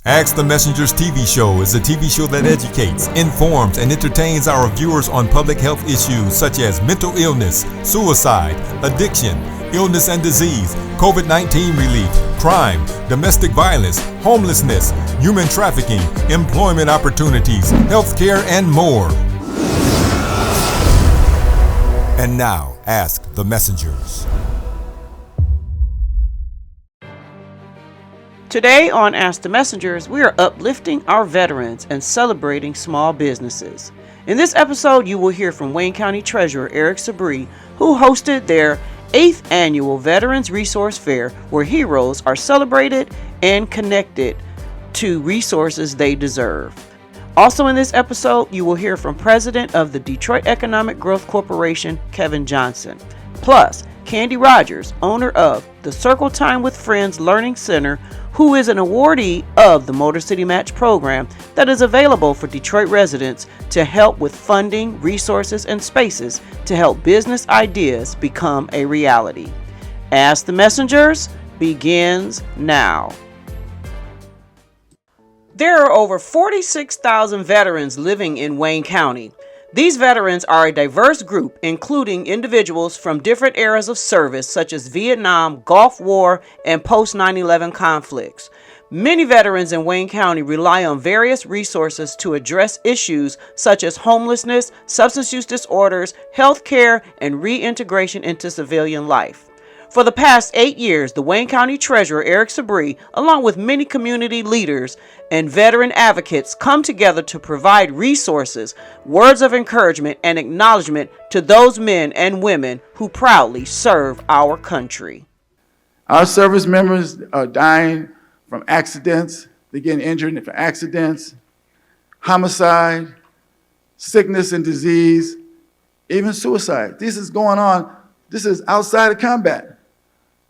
Ask the Messenger's TV show is a TV show that educates, informs, and entertains our viewers on public health issues such as mental illness, suicide, addiction, illness and disease, COVID-19 relief, crime, domestic violence, homelessness, human trafficking, employment opportunities, healthcare, and more. And now, Ask the Messengers. Today on Ask the Messengers, we are uplifting our veterans and celebrating small businesses. In this episode, you will hear from Wayne County Treasurer Eric Sabree, who hosted their 8th annual Veterans Resource Fair, where heroes are celebrated and connected to resources they deserve. Also in this episode, you will hear from President of the Detroit Economic Growth Corporation, Kevin Johnson. Plus, Candie Rogers, owner of the CircleTime with Friends Learning Center, who is an awardee of the Motor City Match program that is available for Detroit residents to help with funding, resources, and spaces to help business ideas become a reality. Ask the Messengers begins now. There are over 46,000 veterans living in Wayne County. These veterans are a diverse group, including individuals from different eras of service, such as Vietnam, Gulf War, and post-9/11 conflicts. Many veterans in Wayne County rely on various resources to address issues such as homelessness, substance use disorders, health care, and reintegration into civilian life. For the past 8 years, the Wayne County Treasurer Eric Sabree, along with many community leaders and veteran advocates, come together to provide resources, words of encouragement, and acknowledgement to those men and women who proudly serve our country. Our service members are dying from accidents. They're getting injured from accidents, homicide, sickness and disease, even suicide. This is going on. This is outside of combat.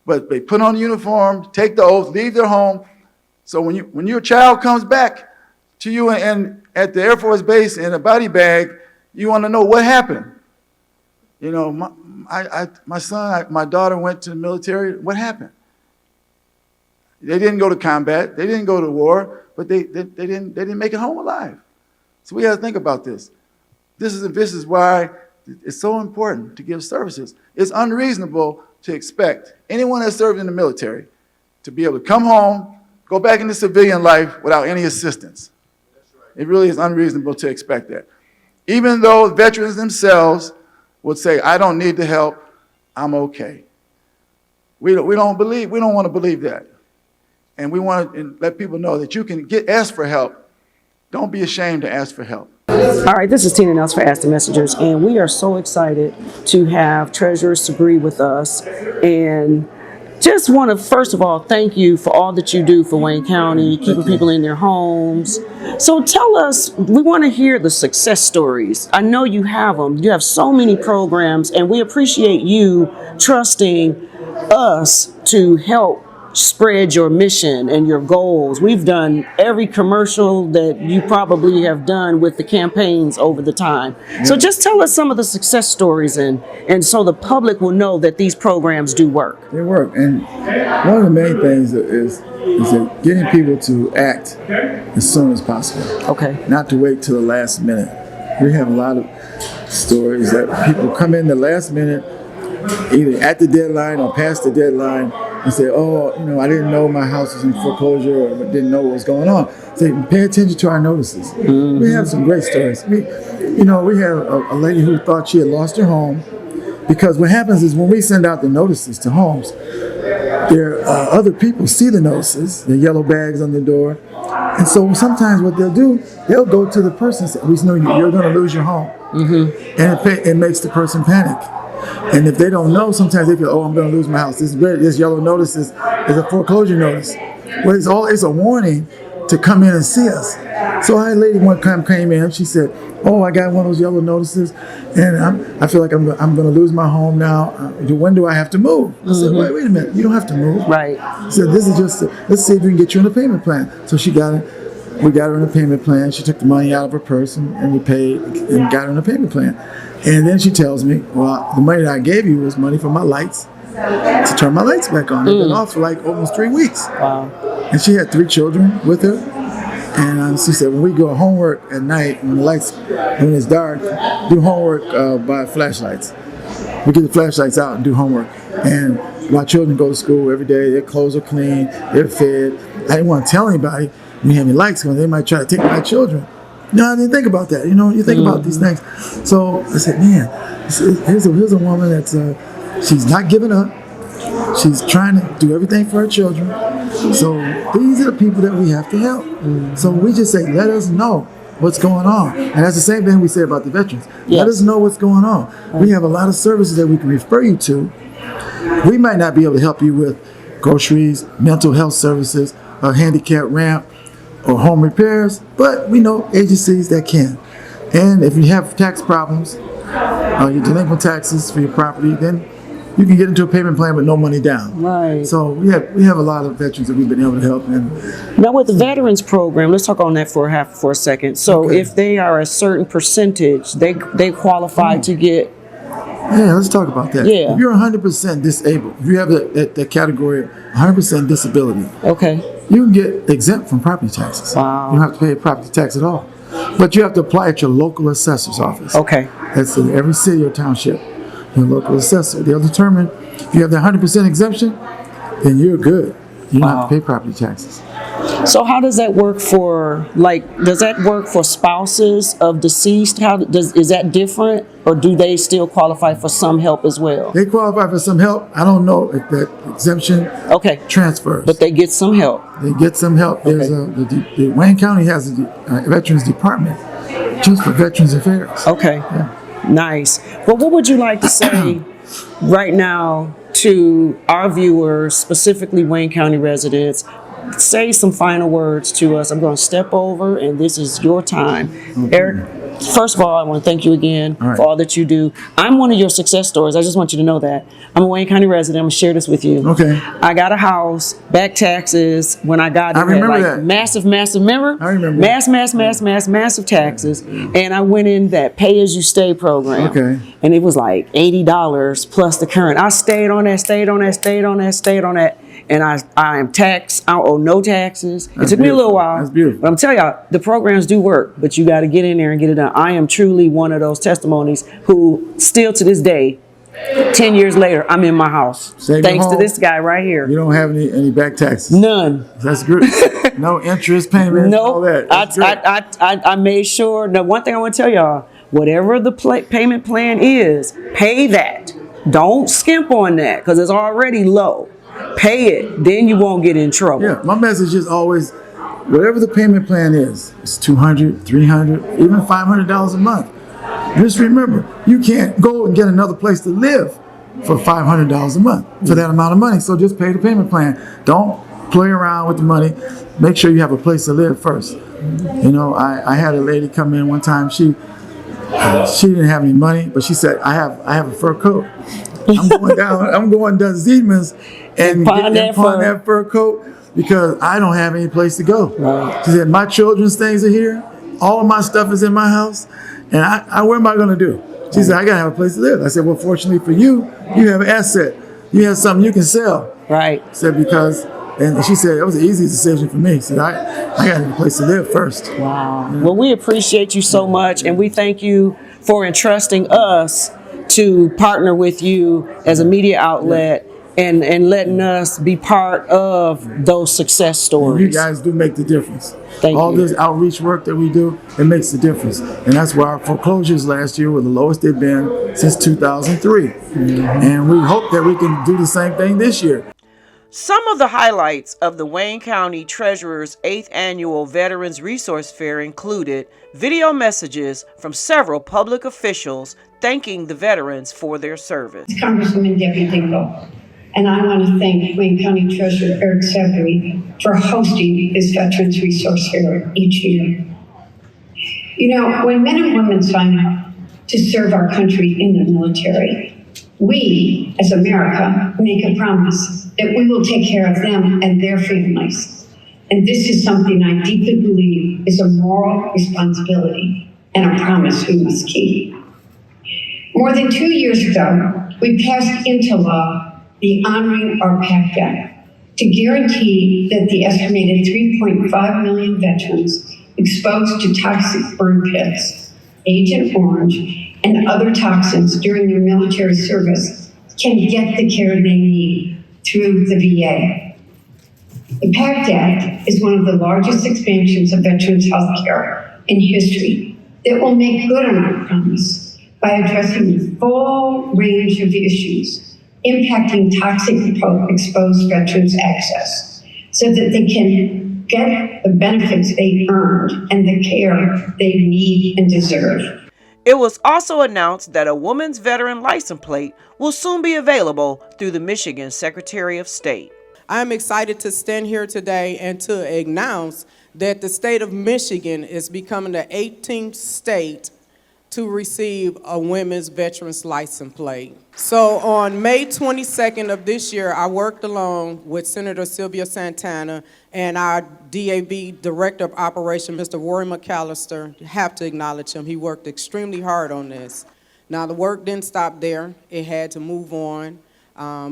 But they put on the uniform, take the oath, leave their home. So when your child comes back to you and at the Air Force Base in a body bag, you want to know what happened. You know, my daughter went to the military. What happened? They didn't go to combat. They didn't go to war, but they didn't make it home alive. So we got to think about this. This is why it's so important to give services. It's unreasonable to expect anyone that served in the military to be able to come home, go back into civilian life without any assistance. It really is unreasonable to expect that. Even though veterans themselves would say, I don't need the help, I'm okay. We don't want to believe that. And we want to let people know that you can ask for help. Don't be ashamed to ask for help. All right, this is Tina Nels for Ask the Messengers, and we are so excited to have Treasurer Sabree with us. And just want to, first of all, thank you for all that you do for Wayne County, keeping people in their homes. So tell us, we want to hear the success stories. I know you have them. You have so many programs, and we appreciate you trusting us to help spread your mission and your goals. We've done every commercial that you probably have done with the campaigns over the time. So just tell us some of the success stories and so the public will know that these programs do work. They work. And one of the main things is that getting people to act as soon as possible. Okay. Not to wait till the last minute. We have a lot of stories that people come in the last minute, either at the deadline or past the deadline, and say, I didn't know my house was in foreclosure or didn't know what was going on. Say, pay attention to our notices. Mm-hmm. We have some great stories. We have a lady who thought she had lost her home, because what happens is when we send out the notices to homes, other people see the notices, the yellow bags on the door, and so sometimes what they'll do, they'll go to the person and say, we know you're going to lose your home. Mm-hmm. And it makes the person panic. And if they don't know, sometimes they feel, I'm going to lose my house. This yellow notice is a foreclosure notice. Well, it's a warning to come in and see us. So I had a lady one time came in, she said, I got one of those yellow notices, and I feel like I'm going to lose my home now. When do I have to move? I said, wait a minute, you don't have to move. Right. I said, this is just, let's see if we can get you on a payment plan. So we got her on a payment plan. She took the money out of her purse and we paid and got her on a payment plan. And then she tells me, the money that I gave you was money for my lights, to turn my lights back on. They've been off for like almost 3 weeks. Wow. And she had 3 children with her. And she said, when we go homework at night, when it's dark, do homework by flashlights. We get the flashlights out and do homework. And my children go to school every day. Their clothes are clean. They're fed. I didn't want to tell anybody when you have any lights because they might try to take my children. No, I didn't think about that. You think about these things. So I said, man, here's a woman that's she's not giving up. She's trying to do everything for her children. So these are the people that we have to help. So we just say, let us know what's going on. And that's the same thing we say about the veterans. Yes. Let us know what's going on. We have a lot of services that we can refer you to. We might not be able to help you with groceries, mental health services, a handicap ramp, or home repairs, but we know agencies that can. And if you have tax problems, your delinquent taxes for your property, then you can get into a payment plan with no money down. Right. So we have a lot of veterans that we've been able to help. And now with the veterans program, let's talk on that for a second. So if they are a certain percentage, they qualify to get. Yeah, let's talk about that. Yeah. If you're 100% disabled, if you have that category of 100% disability, you can get exempt from property taxes. Wow. You don't have to pay a property tax at all. But you have to apply at your local assessor's office. Okay. That's in every city or township. Your local assessor. They'll determine if you have the 100% exemption, then you're good. You don't have to pay property taxes. So how does that work for, does that work for spouses of deceased? Is that different, or do they still qualify for some help as well? They qualify for some help. I don't know if that exemption transfers. But they get some help. They get some help. There's the Wayne County has a Veterans Department just for Veterans Affairs. Okay. Yeah. Nice. Well, what would you like to say right now to our viewers, specifically Wayne County residents? Say some final words to us. I'm going to step over, and this is your time. Eric, first of all, I want to thank you again for all that you do. I'm one of your success stories. I just want you to know that. I'm a Wayne County resident. I'm going to share this with you. Okay. I got a house, back taxes. When I got it, I remember that. Massive, remember? I remember. Massive taxes. And I went in that pay-as-you-stay program. Okay. And it was like $80 plus the current. I stayed on that. And I am taxed. I owe no taxes. It took me a little while. That's beautiful. But I'm telling y'all, the programs do work, but you got to get in there and get it done. I am truly one of those testimonies who still to this day, 10 years later, I'm in my house. Thanks to this guy right here. You don't have any back taxes? None. That's good. No interest payments, all that. I made sure. Now, one thing I want to tell y'all, whatever the payment plan is, pay that. Don't skimp on that because it's already low. Pay it, then you won't get in trouble. Yeah, my message is always, whatever the payment plan is, it's $200, $300, even $500 a month. Just remember, you can't go and get another place to live for $500 a month for that amount of money. So just pay the payment plan. Don't play around with the money. Make sure you have a place to live first. I had a lady come in one time. She didn't have any money, but she said, I have a fur coat. I'm going down Zeidman's and pawn that fur coat because I don't have any place to go. Right. She said, my children's things are here. All of my stuff is in my house. And what am I going to do? She said, I got to have a place to live. I said, well, fortunately for you, you have an asset. You have something you can sell. Right. I said, and she said, it was the easiest decision for me. She said, I got to have a place to live first. Wow. Yeah. Well, we appreciate you so much, and we thank you for entrusting us to partner with you as a media outlet and letting us be part of those success stories. And you guys do make the difference. Thank All you. this outreach work that we do, it makes the difference. And that's why our foreclosures last year were the lowest they've been since 2003. And we hope that we can do the same thing this year. Some of the highlights of the Wayne County Treasurer's 8th Annual Veterans Resource Fair included video messages from several public officials thanking the veterans for their service. Congresswoman Debbie Dingell, and I want to thank Wayne County Treasurer Eric Sabree for hosting this Veterans Resource Fair each year. When men and women sign up to serve our country in the military, we, as America, make a promise that we will take care of them and their families. And this is something I deeply believe is a moral responsibility and a promise we must keep. More than 2 years ago, we passed into law the Honoring Our PACT Act, to guarantee that the estimated 3.5 million veterans exposed to toxic burn pits, Agent Orange, and other toxins during their military service can get the care they need through the VA. The PACT Act is one of the largest expansions of veterans health care in history that will make good on our promise by addressing the full range of issues impacting toxic exposed veterans' access so that they can get the benefits they earned and the care they need and deserve. It was also announced that a woman's veteran license plate will soon be available through the Michigan Secretary of State. I'm excited to stand here today and to announce that the state of Michigan is becoming the 18th state to receive a women's veterans license plate. So on May 22nd of this year, I worked along with Senator Sylvia Santana and our DAV Director of Operation, Mr. Rory McAllister. You have to acknowledge him. He worked extremely hard on this. Now, the work didn't stop there. It had to move on.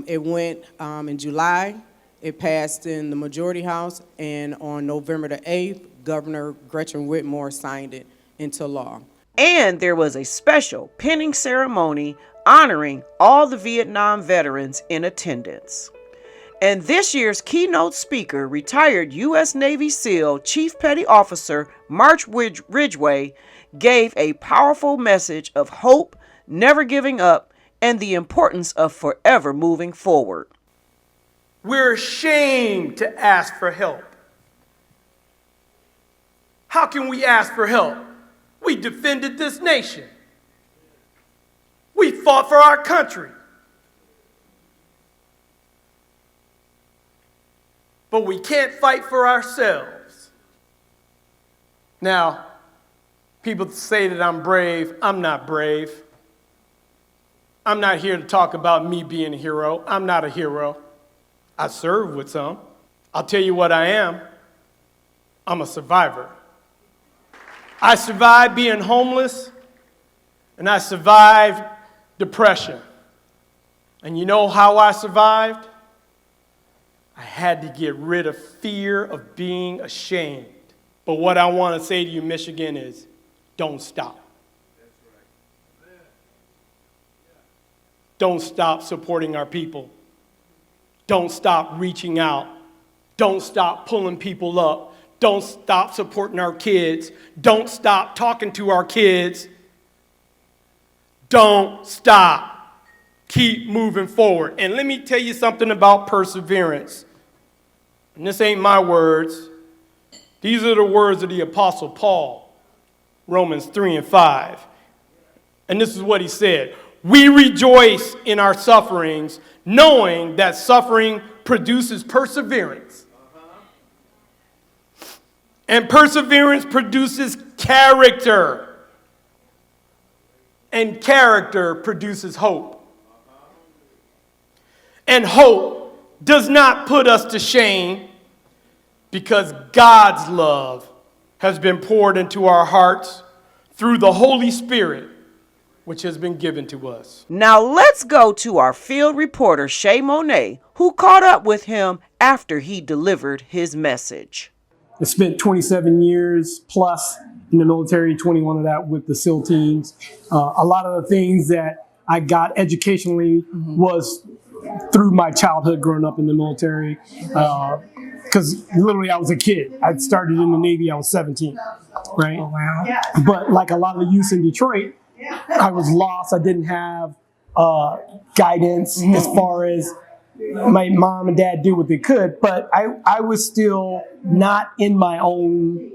It went in July. It passed in the Majority House, and on November the 8th, Governor Gretchen Whitmer signed it into law. And there was a special pinning ceremony honoring all the Vietnam veterans in attendance. And this year's keynote speaker, retired U.S. Navy SEAL Chief Petty Officer March Ridgway, gave a powerful message of hope, never giving up, and the importance of forever moving forward. We're ashamed to ask for help. How can we ask for help? We defended this nation. We fought for our country. But we can't fight for ourselves. Now, people say that I'm brave. I'm not brave. I'm not here to talk about me being a hero. I'm not a hero. I serve with some. I'll tell you what I am. I'm a survivor. I survived being homeless, and I survived depression. And you know how I survived? I had to get rid of fear of being ashamed. But what I want to say to you, Michigan, is don't stop. Don't stop supporting our people. Don't stop reaching out. Don't stop pulling people up. Don't stop supporting our kids. Don't stop talking to our kids. Don't stop. Keep moving forward. And let me tell you something about perseverance. And this ain't my words. These are the words of the Apostle Paul, Romans 3 and 5. And this is what he said. We rejoice in our sufferings, knowing that suffering produces perseverance. And perseverance produces character. And character produces hope. And hope does not put us to shame, because God's love has been poured into our hearts through the Holy Spirit, which has been given to us. Now let's go to our field reporter, Shay Monet, who caught up with him after he delivered his message. I spent 27 years plus in the military, 21 of that with the SEAL teams. A lot of the things that I got educationally was through my childhood growing up in the military. Because literally I was a kid. I started in the Navy, I was 17, right? Oh, wow. But like a lot of the youth in Detroit, I was lost. I didn't have guidance as far as my mom and dad did what they could, but I was still not in my own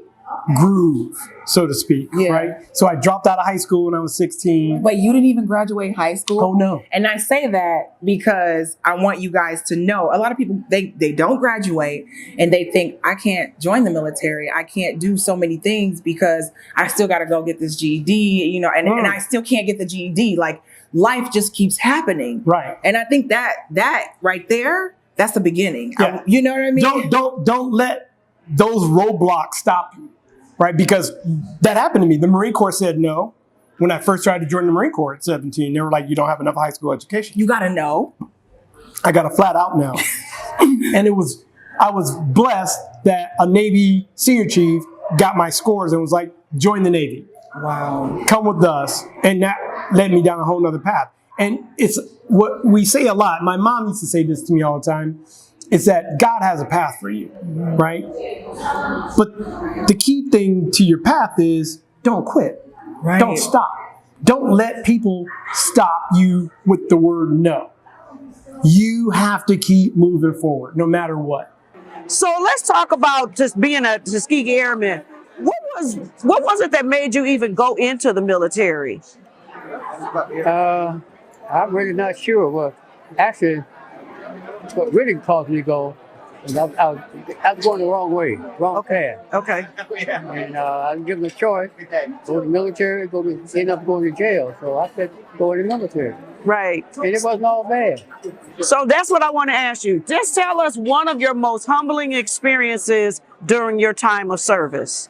groove, so to speak, right? So I dropped out of high school when I was 16. Wait, you didn't even graduate high school? Oh, no. And I say that because I want you guys to know, a lot of people, they don't graduate and they think, I can't join the military. I can't do so many things because I still got to go get this GED, you know, and I still can't get the GED. Like, life just keeps happening. Right. And I think that right there, that's the beginning. Yeah. You know what I mean? Don't let those roadblocks stop you. Right, because that happened to me. The Marine Corps said no. When I first tried to join the Marine Corps at 17, they were like, you don't have enough high school education. You got to know. I got a flat out no. And I was blessed that a Navy senior chief got my scores and was like, join the Navy. Wow. Come with us. And that led me down a whole nother path. And it's what we say a lot. My mom used to say this to me all the time. It's that God has a path for you, right? But the key thing to your path is don't quit. Right. Don't stop. Don't let people stop you with the word no. You have to keep moving forward no matter what. So let's talk about just being a Tuskegee Airman. What was it that made you even go into the military? I'm really not sure. Well, actually, what really caused me to go is I was going the wrong way, wrong path. Okay. And I was given a choice, go to the military, end up going to jail. So I said, go in the military. Right. And it wasn't all bad. So that's what I want to ask you. Just tell us one of your most humbling experiences during your time of service.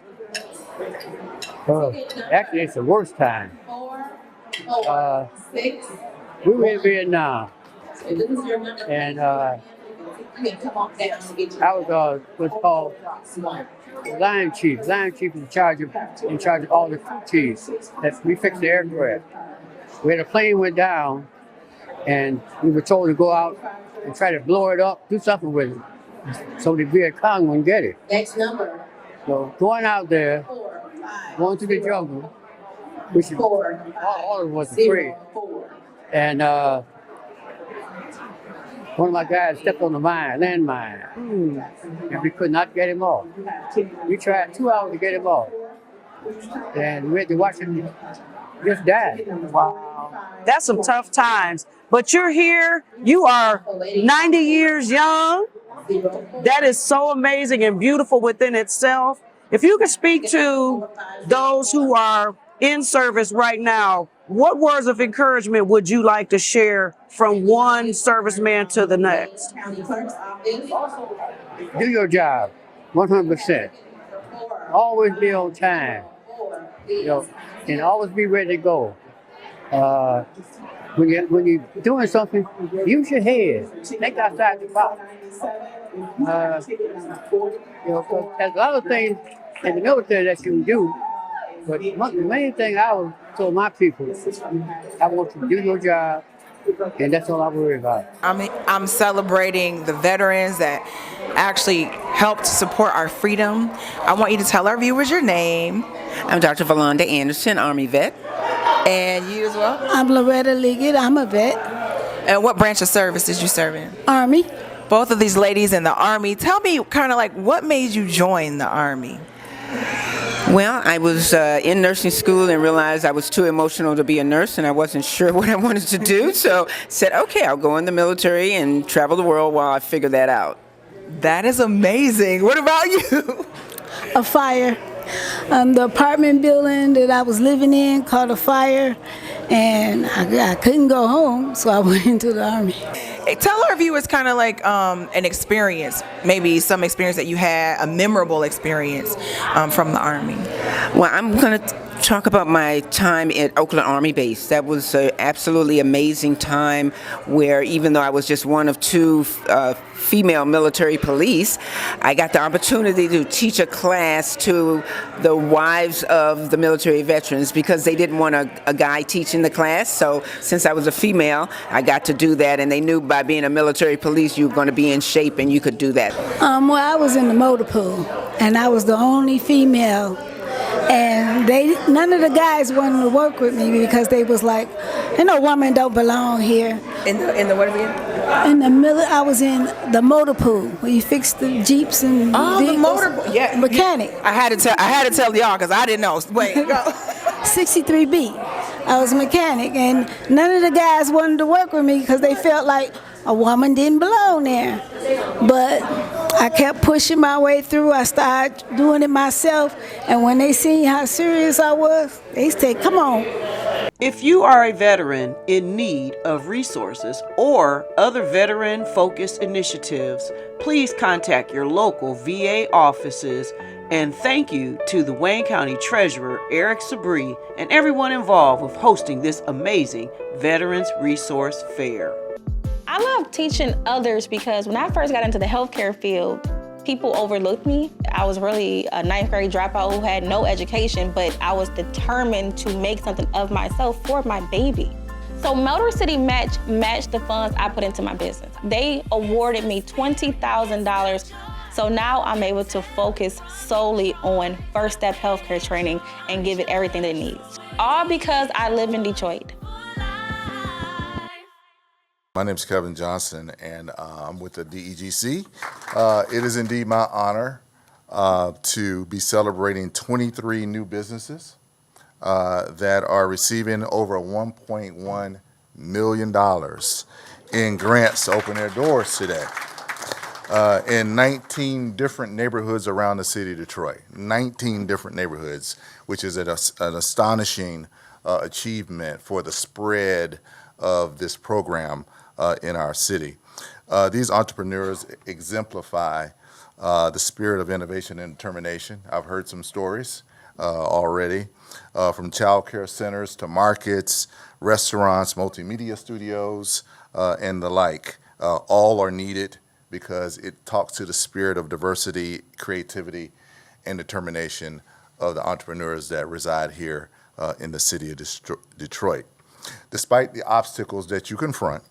Actually, it's the worst time. We were in Vietnam. And I was what's called line chief. Line chief in charge of all the chiefs. We fixed the aircraft. We had a plane went down, and we were told to go out and try to blow it up, do something with it, so the Viet Cong wouldn't get it. Next number. So going out there, going to the jungle, which all of us was afraid. And one of my guys stepped on the landmine, and we could not get him off. We tried 2 hours to get him off, and we had to watch him just die. Wow. That's some tough times. But you're here, you are 90 years young. That is so amazing and beautiful within itself. If you could speak to those who are in service right now, what words of encouragement would you like to share from one serviceman to the next? Do your job, 100%. Always be on time, and always be ready to go. When you're doing something, use your head. Think outside the box. There's a lot of things in the military that you can do, but the main thing I would tell my people, I want you to do your job, and that's all I worry about. I'm celebrating the veterans that actually helped support our freedom. I want you to tell our viewers your name. I'm Dr. Valonda Anderson, Army vet. And you as well? I'm Loretta Liggett. I'm a vet. And what branch of service did you serve in? Army. Both of these ladies in the Army. Tell me kind of like what made you join the Army? Well, I was in nursing school and realized I was too emotional to be a nurse and I wasn't sure what I wanted to do. So said, okay, I'll go in the military and travel the world while I figure that out. That is amazing. What about you? A fire. The apartment building that I was living in caught a fire, and I couldn't go home, so I went into the Army. Hey, tell our viewers kind of like an experience, maybe some experience that you had, a memorable experience from the Army. Well, I'm going to talk about my time at Oakland Army Base. That was an absolutely amazing time where even though I was just one of 2 female military police, I got the opportunity to teach a class to the wives of the military veterans because they didn't want a guy teaching the class. So since I was a female, I got to do that, and they knew by being a military police you were going to be in shape and you could do that. Well, I was in the motor pool, and I was the only female. And none of the guys wanted to work with me because they was like, woman don't belong here. In the what again? I was in the motor pool where you fix the Jeeps and the motor pool. Yeah, mechanic. I had to tell y'all because I didn't know. Wait, go. 63B. I was a mechanic, and none of the guys wanted to work with me because they felt like a woman didn't belong there. But I kept pushing my way through. I started doing it myself, and when they seen how serious I was, they said, come on. If you are a veteran in need of resources or other veteran-focused initiatives, please contact your local VA offices. And thank you to the Wayne County Treasurer, Eric Sabree, and everyone involved with hosting this amazing Veterans Resource Fair. I love teaching others because when I first got into the healthcare field, people overlooked me. I was really a ninth grade dropout who had no education, but I was determined to make something of myself for my baby. So Motor City matched the funds I put into my business. They awarded me $20,000. So now I'm able to focus solely on first step healthcare training and give it everything it needs. All because I live in Detroit. My name is Kevin Johnson, and I'm with the DEGC. It is indeed my honor to be celebrating 23 new businesses that are receiving over $1.1 million in grants to open their doors today. In 19 different neighborhoods around the city of Detroit. 19 different neighborhoods, which is an astonishing achievement for the spread of this program in our city. These entrepreneurs exemplify the spirit of innovation and determination. I've heard some stories already, from child care centers to markets, restaurants, multimedia studios, and the like. All are needed because it talks to the spirit of diversity, creativity, and determination of the entrepreneurs that reside here in the city of Detroit. Despite the obstacles that you confront,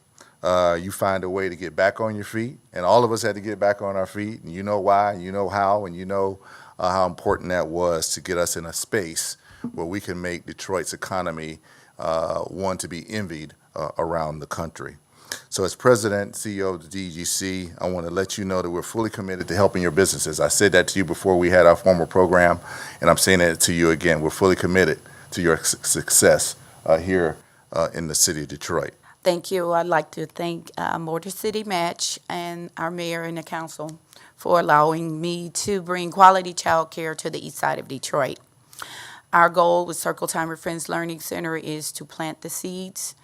you find a way to get back on your feet, and all of us had to get back on our feet, and you know why, and you know how, and you know how important that was to get us in a space where we can make Detroit's economy one to be envied around the country. So as President and CEO of the DEGC, I want to let you know that we're fully committed to helping your businesses. I said that to you before we had our formal program, and I'm saying that to you again. We're fully committed to your success here in the city of Detroit. Thank you. I'd like to thank Motor City Match and our mayor and the council for allowing me to bring quality child care to the east side of Detroit. Our goal with CircleTime with Friends Learning Center is to plant the seeds,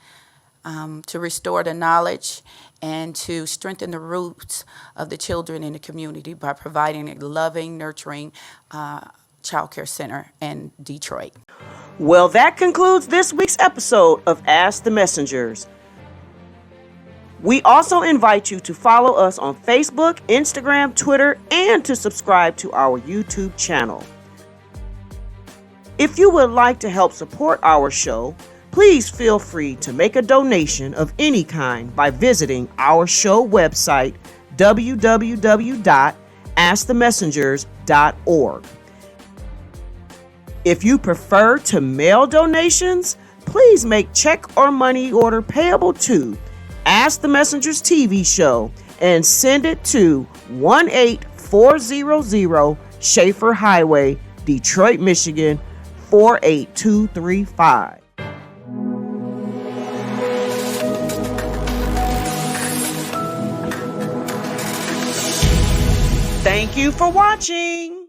to restore the knowledge, and to strengthen the roots of the children in the community by providing a loving, nurturing child care center in Detroit. Well, that concludes this week's episode of Ask the Messengers. We also invite you to follow us on Facebook, Instagram, Twitter, and to subscribe to our YouTube channel. If you would like to help support our show, please feel free to make a donation of any kind by visiting our show website, www.askthemessengers.org. If you prefer to mail donations, please make check or money order payable to Ask the Messengers TV show and send it to 18400 Schaefer Highway, Detroit, Michigan 48235. Thank you for watching.